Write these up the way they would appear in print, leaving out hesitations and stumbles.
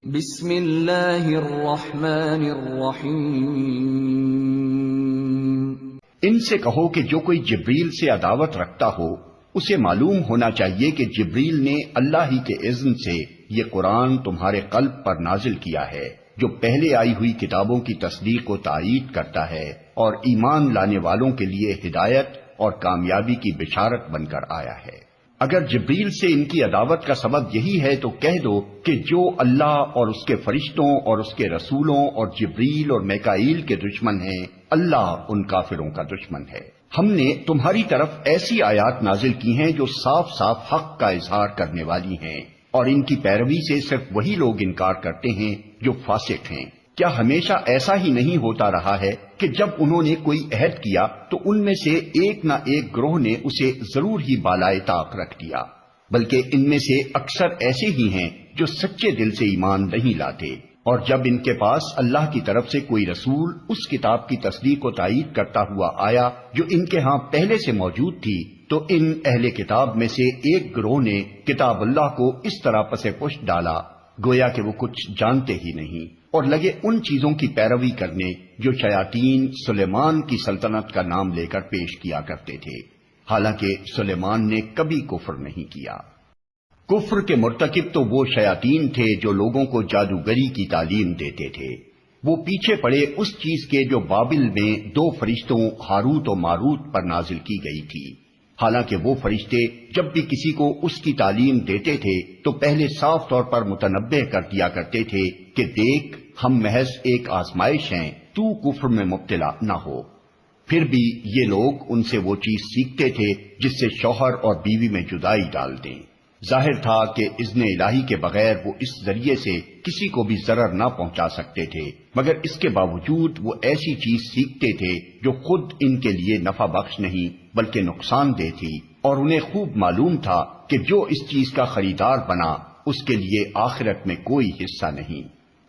بسم اللہ الرحمن الرحیم۔ ان سے کہو کہ جو کوئی جبریل سے عداوت رکھتا ہو اسے معلوم ہونا چاہیے کہ جبریل نے اللہ ہی کے اذن سے یہ قرآن تمہارے قلب پر نازل کیا ہے، جو پہلے آئی ہوئی کتابوں کی تصدیق و تائید کرتا ہے اور ایمان لانے والوں کے لیے ہدایت اور کامیابی کی بشارت بن کر آیا ہے۔ اگر جبریل سے ان کی عداوت کا سبب یہی ہے تو کہہ دو کہ جو اللہ اور اس کے فرشتوں اور اس کے رسولوں اور جبریل اور میکائیل کے دشمن ہیں، اللہ ان کافروں کا دشمن ہے۔ ہم نے تمہاری طرف ایسی آیات نازل کی ہیں جو صاف صاف حق کا اظہار کرنے والی ہیں، اور ان کی پیروی سے صرف وہی لوگ انکار کرتے ہیں جو فاسق ہیں۔ کیا ہمیشہ ایسا ہی نہیں ہوتا رہا ہے کہ جب انہوں نے کوئی عہد کیا تو ان میں سے ایک نہ ایک گروہ نے اسے ضرور ہی بالائے طاق رکھ دیا، بلکہ ان میں سے اکثر ایسے ہی ہیں جو سچے دل سے ایمان نہیں لاتے، اور جب ان کے پاس اللہ کی طرف سے کوئی رسول اس کتاب کی تصدیق و تائید کرتا ہوا آیا جو ان کے ہاں پہلے سے موجود تھی، تو ان اہل کتاب میں سے ایک گروہ نے کتاب اللہ کو اس طرح پس پشت ڈالا گویا کہ وہ کچھ جانتے ہی نہیں، اور لگے ان چیزوں کی پیروی کرنے جو شیاطین سلیمان کی سلطنت کا نام لے کر پیش کیا کرتے تھے، حالانکہ سلیمان نے کبھی کفر نہیں کیا۔ کفر کے مرتکب تو وہ شیاطین تھے جو لوگوں کو جادوگری کی تعلیم دیتے تھے۔ وہ پیچھے پڑے اس چیز کے جو بابل میں دو فرشتوں ہاروت و ماروت پر نازل کی گئی تھی، حالانکہ وہ فرشتے جب بھی کسی کو اس کی تعلیم دیتے تھے تو پہلے صاف طور پر متنبہ کر دیا کرتے تھے کہ دیکھ، ہم محض ایک آزمائش ہیں، تو کفر میں مبتلا نہ ہو۔ پھر بھی یہ لوگ ان سے وہ چیز سیکھتے تھے جس سے شوہر اور بیوی میں جدائی ڈال دیں۔ ظاہر تھا کہ اذن الہی کے بغیر وہ اس ذریعے سے کسی کو بھی ضرر نہ پہنچا سکتے تھے، مگر اس کے باوجود وہ ایسی چیز سیکھتے تھے جو خود ان کے لیے نفع بخش نہیں بلکہ نقصان دہ تھی، اور انہیں خوب معلوم تھا کہ جو اس چیز کا خریدار بنا اس کے لیے آخرت میں کوئی حصہ نہیں۔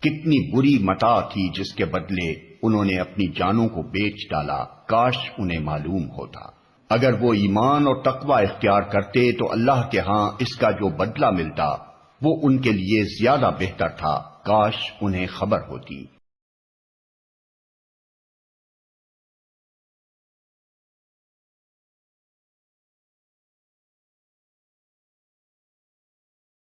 کتنی بری متاع تھی جس کے بدلے انہوں نے اپنی جانوں کو بیچ ڈالا، کاش انہیں معلوم ہوتا۔ اگر وہ ایمان اور تقوی اختیار کرتے تو اللہ کے ہاں اس کا جو بدلہ ملتا وہ ان کے لیے زیادہ بہتر تھا، کاش انہیں خبر ہوتی۔